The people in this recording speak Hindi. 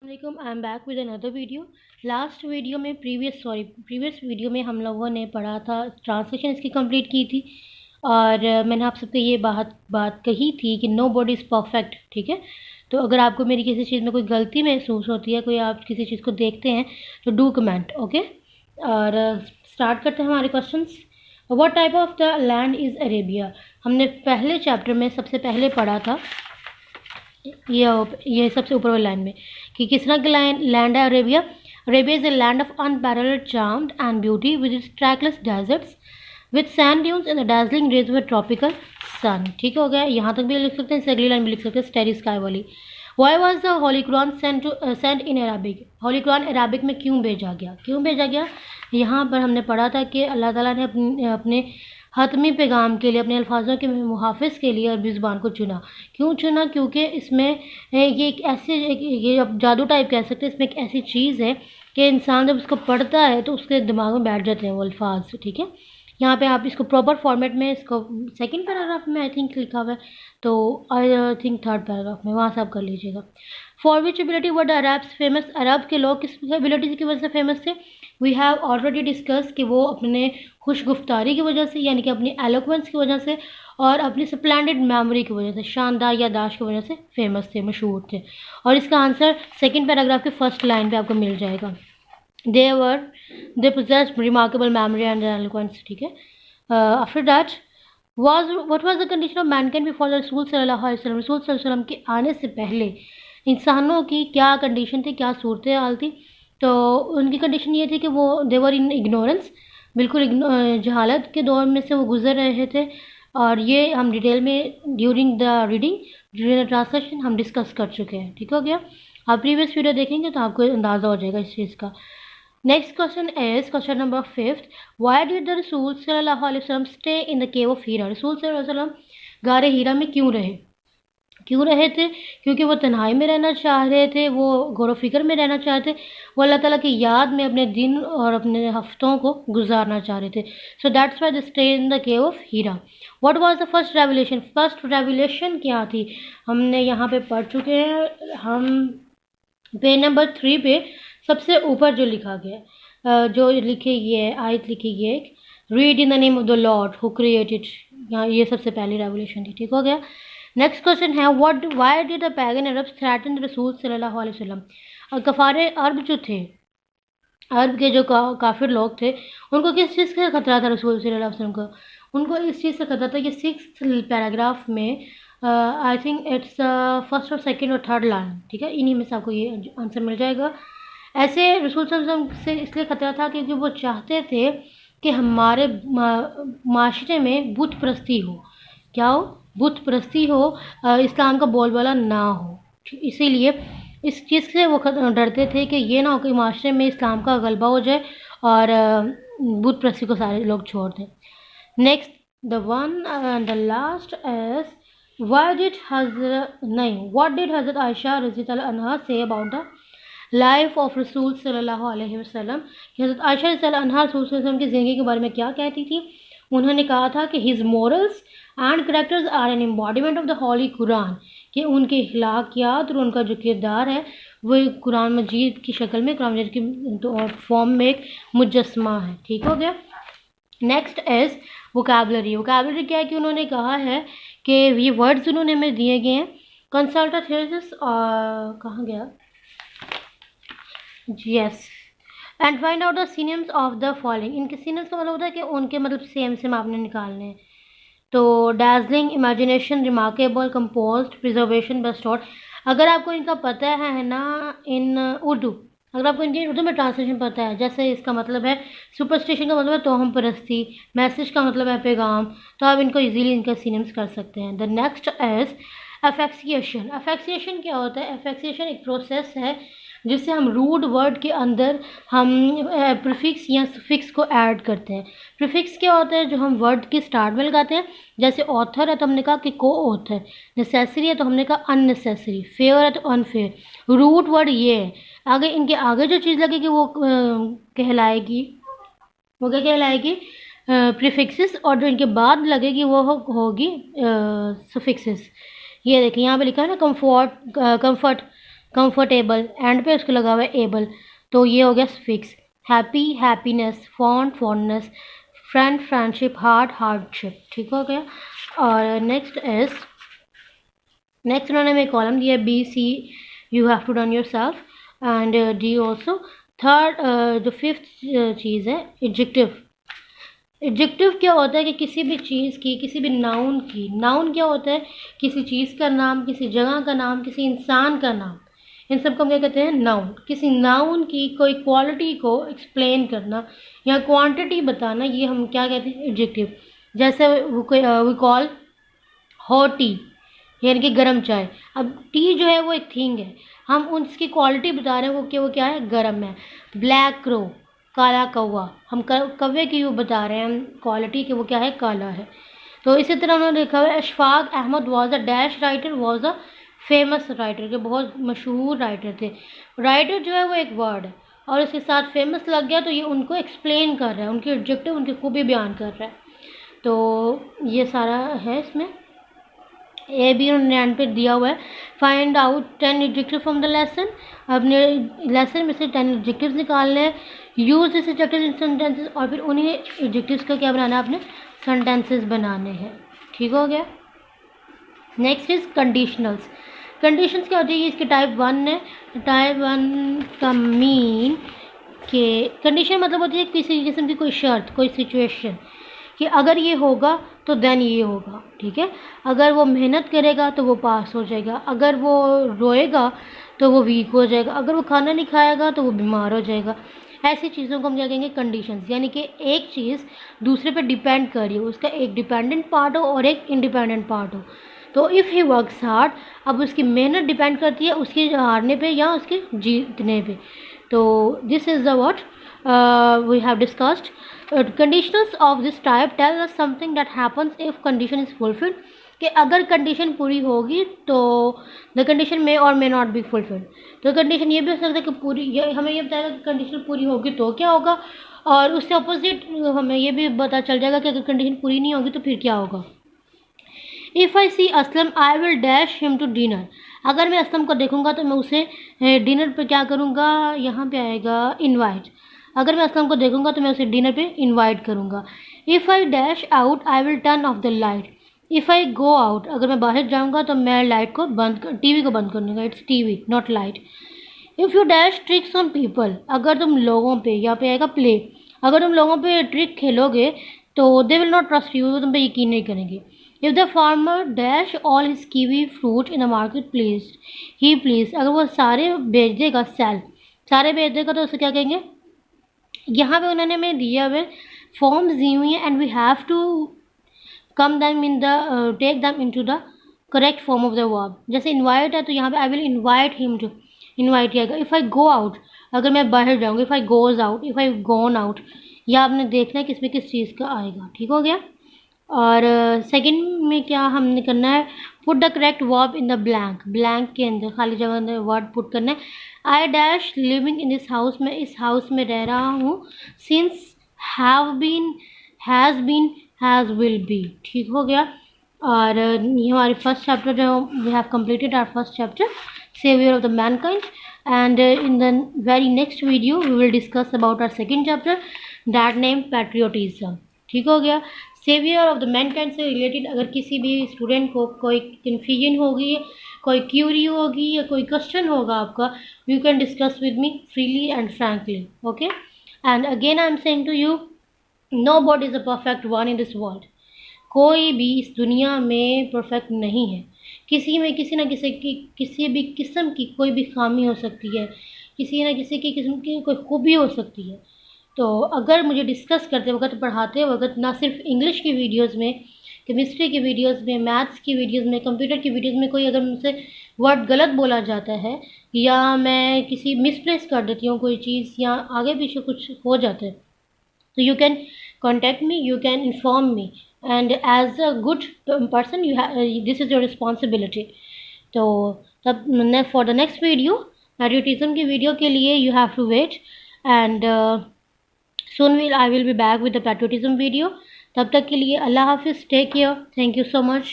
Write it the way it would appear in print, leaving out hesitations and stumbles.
वालेकुम, I am back with another video. Last video में प्रीवियस वीडियो में हम लोगों ने पढ़ा था, ट्रांसलेशन इसकी कंप्लीट की थी। और मैंने आप सबको ये बात कही थी कि नो बॉडी इज़ परफेक्ट। ठीक है, तो अगर आपको मेरी किसी चीज़ में कोई गलती महसूस होती है, कोई आप किसी चीज़ को देखते हैं तो डू कमेंट। ओके, और स्टार्ट करते हैं हमारे questions. What type of the land is Arabia. हमने पहले चैप्टर में सबसे पहले पढ़ा था ये सबसे ऊपर वाली लाइन में कि किस तरह की लैंड है Arabia. Arabia is a land of unparalleled charm and beauty with its trackless deserts with sand dunes and the dazzling rays with tropical sun. ठीक हो गया, यहाँ तक भी लिख सकते हैं, अगली लाइन भी लिख सकते हैं, स्टेरी स्काई वाली। Why was the holy Quran sent in Arabic. Holy Quran Arabic में क्यों भेजा गया। यहाँ पर हमने पढ़ा था कि अल्लाह ताला ने अपने हतमी पैगाम के लिए, अपने अल्फाजों के मुहाफ़िज़ के लिए अरबी ज़ुबान को चुना। क्यों चुना? क्योंकि इसमें ये एक ऐसे ये अब जादू टाइप कह सकते हैं, इसमें एक ऐसी चीज़ है कि इंसान जब इसको पढ़ता है तो उसके दिमाग में बैठ जाते हैं वो अल्फाज। ठीक है, यहाँ पे आप इसको प्रॉपर फॉर्मेट में, इसको सेकंड पैराग्राफ में आई थिंक लिखा हुआ है, तो आई थिंक थर्ड पैराग्राफ में, वहाँ से आप कर लीजिएगा। For which ability were the Arabs famous. अरब के लोग किस एबिलिटी की वजह से फेमस थे? वी हैव ऑलरेडी डिस्कस कि वो अपने खुश गुफ्तारी की वजह से, यानी कि अपनी एलोक्वेंस की वजह से और अपनी स्प्लेंडेड मेमोरी की वजह से, शानदार याददाश्त की वजह से फेमस थे, मशहूर थे। और इसका आंसर सेकंड पैराग्राफ के फर्स्ट लाइन पे आपको मिल जाएगा। दे possessed remarkable memory and eloquence. ठीक है, after that what was the condition of mankind before the रसूल सल्लल्लाहु अलैहि वसल्लम। रसूल सल्लल्लाहु अलैहि वसल्लम के आने से पहले इंसानों की क्या कंडीशन थी, क्या सूरत हाल थी? तो उनकी कंडीशन ये थी कि वो देवर इन इग्नोरेंस, बिल्कुल जहालत के दौर में से वो गुजर रहे थे। और ये हम डिटेल में ड्यूरिंग द ट्रांसलेशन हम डिस्कस कर चुके हैं। ठीक हो गया, आप प्रीवियस वीडियो देखेंगे तो आपको अंदाज़ा हो जाएगा इस चीज़ का। Next question is question number 5। Why did the रसूल सल्लल्लाहु अलैहि वसल्लम stay in the cave of Hira. रसूल सल्लल्लाहु अलैहि वसल्लम गारे हीरा में क्यों रहे थे? क्योंकि वो तन्हाई में रहना चाह रहे थे, वो गौर फिक्र में रहना चाहते, वो अल्लाह ताला की याद में अपने दिन और अपने हफ्तों को गुजारना चाह रहे थे। So that's why they stay in the cave of Hira. What was the first revelation. First revelation क्या थी? हमने यहाँ पे पढ़ चुके हैं। हम पेज नंबर 3 पे सबसे ऊपर जो लिखा गया, जो लिखी ये आयत लिखी गई है, read in the name of the Lord who created. यहाँ ये सबसे पहली रेवोल्यूशन थी। ठीक हो गया। नेक्स्ट क्वेश्चन है Y did the pagan Arabs threaten रसूल सल्लल्लाहु अलैहि वसल्लम। कफारे अरब जो थे, अरब के जो काफिर लोग थे, उनको किस चीज़ का खतरा था रसूल सल्लल्लाहु अलैहि वसल्लम को? उनको इस चीज़ का खतरा था कि 6th पैराग्राफ में आई थिंक इट्स फर्स्ट और सेकंड और थर्ड लाइन। ठीक है, इन्हीं में से आपको ये आंसर मिल जाएगा। ऐसे रसूल सल्लल्लाहु अलैहि वसल्लम से इसलिए खतरा था क्योंकि वो चाहते थे कि हमारे माशरे में बुत परस्ती हो। क्या हो? बुत परस्ती हो, इस्लाम का बोलबाला ना हो। इसीलिए इस चीज़ से वो डरते थे कि ये ना हो कि माशरे में इस्लाम का गलबा हो जाए और बुत परस्ती को सारे लोग छोड़ दें। Next the last is what did हज़रत आयशा रज़ी अल्लाह अन्हा say about the life of रसूल सल्लल्लाहु अलैहि वसल्लम। हज़रत आयशा रज़ी अल्लाह अन्हा रसूल सल्लल्लाहु अलैहि वसल्लम की ज़िंदगी के बारे में क्या कहती थी? उन्होंने कहा था कि his morals and characters are an embodiment of the holy Quran, कि उनके अखलाकियात और उनका जो किरदार है वो कुरान मजीद की शक्ल में, कुरान मजीद की फॉर्म में एक मुजस्मा है। ठीक हो गया। Next is vocabulary. वोकैबुलरी क्या है कि उन्होंने कहा है कि ये वर्ड्स उन्होंने हमें दिए गए हैं। कंसल्ट अ थेरेपिस्ट, कहाँ गया? Yes, and find out the synonyms of the following. इनके सिनोनिम्स का मतलब होता है कि उनके मतलब सेम आपने निकालने हैं। तो dazzling, imagination, remarkable, composed, preservation, bestowed. अगर आपको इनका पता है ना इन उर्दू, अगर आपको इनकी उर्दू में ट्रांसलेशन पता है, जैसे इसका मतलब है सुपरस्टिशन का मतलब है तोहम परस्ती, मैसेज का मतलब है पैगाम, तो आप इनको इजीली इनका सिनोनिम्स कर सकते हैं। The next is affectation. Affectation क्या होता है? एफेक्सिएशन एक प्रोसेस है जिससे हम रूट वर्ड के अंदर हम प्रीफिक्स या सफिक्स को ऐड करते हैं। प्रीफिक्स क्या होता है? जो हम वर्ड के स्टार्ट में लगाते हैं। जैसे ऑथर है तो हमने कहा कि को ऑथर, नेसेसरी है तो हमने कहा अननेसेसरी, फेयर है तो अनफेयर। रूट वर्ड ये है। आगे इनके आगे जो चीज़ लगेगी वो कहलाएगी, वो क्या कहलाएगी? प्रीफिक्सेस। और जो इनके बाद लगेगी वो होगी सफिक्सेस। ये देखिए यहाँ पे लिखा है ना, कंफर्ट, कंफर्टेबल, एंड पे उसको लगा हुआ है एबल, तो ये हो गया fix. Happy happiness, fond fondness, friend friendship, hard hardship. ठीक हो गया। और नेक्स्ट उन्होंने हमें कॉलम दिया B C, you have to done your self, and D also. Third जो फिफ्थ चीज़ है एडजेक्टिव। एडजेक्टिव क्या होता है कि किसी भी चीज़ की, किसी भी नाउन की, नाउन क्या होता है, किसी चीज़ का नाम, किसी जगह का नाम, किसी इंसान का नाम, इन सब को हम क्या कहते हैं, नाउन। किसी नाउन की कोई क्वालिटी को एक्सप्लेन करना या क्वांटिटी बताना, ये हम क्या कहते हैं, एडजेक्टिव। जैसे वी कॉल हॉट टी, यानी कि गर्म चाय। अब टी जो है वो एक थिंग है, हम उसकी क्वालिटी बता रहे हैं वो क्या है, गर्म है। ब्लैक क्रो, काला कौवा, हम कौवे की वो बता रहे हैं हम क्वालिटी कि वो क्या है, काला है। तो इसी तरह उन्होंने लिखा हुआ है Ashfaq Ahmad was a dash writer, was a famous writer, के बहुत मशहूर राइटर थे। राइटर जो है वो एक वर्ड है और इसके साथ फेमस लग गया तो ये उनको एक्सप्लेन कर रहा है, उनके ऑब्जेक्टिव, उनकी खूबी बयान कर रहा है। तो ये सारा है इसमें। ए बी उन्होंने एंड पे दिया हुआ है, find out 10 adjective from the lesson. अपने लेसन में से 10 एडजेक्टिव्स निकालने हैं, use this adjective in sentences, और फिर उन्हीं एडजेक्टिव्स का क्या बनाना है, आपने सेंटेंसेस बनाने हैं। ठीक हो गया। Next is conditionals. कंडीशंस क्या होती है, इसके टाइप 1 है। टाइप 1 का मीन के कंडीशन मतलब होती है किसी किस्म की कोई शर्त, कोई सिचुएशन कि अगर ये होगा तो देन ये होगा। ठीक है, अगर वो मेहनत करेगा तो वो पास हो जाएगा, अगर वो रोएगा तो वो वीक हो जाएगा, अगर वो खाना नहीं खाएगा तो वो बीमार हो जाएगा। ऐसी चीज़ों को हम क्या कहेंगे, कंडीशंस। यानी कि एक चीज़ दूसरे पे डिपेंड कर रही हो, उसका एक डिपेंडेंट पार्ट हो और एक इंडिपेंडेंट पार्ट हो। तो इफ़ ही वर्क्स हार्ड, अब उसकी मेहनत डिपेंड करती है उसके हारने पे या उसके जीतने पे। तो this is the what we have discussed. Conditionals of this type tell us something that happens if condition is fulfilled, कि अगर कंडीशन पूरी होगी तो द कंडीशन मे और मे नॉट बी फुलफिल्ड। तो कंडीशन ये भी हो सकता है कि हमें ये बताएगा कि कंडीशन पूरी होगी तो क्या होगा, और उससे अपोजिट हमें ये भी पता चल जाएगा कि अगर कंडीशन पूरी नहीं होगी तो फिर क्या होगा। If I see Aslam I will dash him to dinner, अगर मैं असलम को देखूंगा तो मैं उसे डिनर पे क्या करूँगा, यहाँ पे आएगा इनवाइट। अगर मैं असलम को देखूंगा तो मैं उसे डिनर पे इनवाइट करूँगा। If I dash out I will turn off the light. If I go out, अगर मैं बाहर जाऊँगा तो मैं लाइट को टीवी को बंद कर दूँगा। It's TV not light. If you dash tricks on people, अगर तुम लोगों पे, यहाँ पे आएगा प्ले, अगर तुम लोगों पे ट्रिक खेलोगे तो they will not trust you, तुम पे यकीन नहीं करेंगे। If the farmer dash all his kiwi fruit in the market place he please, अगर वो सारे बेच देगा, सेल सारे बेच देगा तो उसे क्या कहेंगे। यहाँ पे उन्होंने हमें दिया हुए फॉर्म्स दी हुई हैं and we have to come them in the take them into the correct form of the verb. जैसे इन्वाइट है तो यहाँ पे I will invite him to, invite किया। इफ़ आई गो आउट, अगर मैं बाहर जाऊँगी, if I goes out, if I gone out, या आपने देखना है किसमें किस चीज़ का आएगा। ठीक हो गया। और सेकंड में क्या हमने करना है, put the correct verb in the blank, blank के अंदर खाली जगह में वर्ड पुट करना है। I dash living in this house, मैं इस हाउस में रह रहा हूँ। Since have been, has been, has will be. ठीक हो गया। और ये हमारी फर्स्ट चैप्टर जो we have completed our first chapter saviour of the mankind, and in the very next video we will discuss about our second chapter that name patriotism. ठीक हो गया। सेवियर ऑफ द मैनकाइंड से रिलेटेड अगर किसी भी स्टूडेंट को कोई कन्फ्यूजन होगी, कोई क्यूरी होगी या कोई क्वेश्चन होगा आपका, you can discuss with me freely and frankly. Okay, and again I am saying to you, nobody is a perfect one in this world. कोई भी इस दुनिया में परफेक्ट नहीं है, किसी में किसी न किसी भी किस्म की कोई भी खामी हो सकती है, किसी न किसी की किस्म की कोई खूबी हो सकती है। तो अगर मुझे डिस्कस करते वक्त, पढ़ाते वक्त, ना सिर्फ इंग्लिश की वीडियोस में, केमिस्ट्री की वीडियोस में, मैथ्स की वीडियोस में, कंप्यूटर की वीडियोस में कोई अगर मुझसे वर्ड गलत बोला जाता है या मैं किसी मिसप्लेस कर देती हूँ कोई चीज़ या आगे पीछे कुछ हो जाता है, तो you can contact me, you can inform me, and as a good person you have, this is your responsibility. तो तब for the next video, patriotism की वीडियो के लिए you have to wait, and soon I will be back with the patriotism video. तब तक के लिए अल्लाह हाफिज़, take care, thank you so much.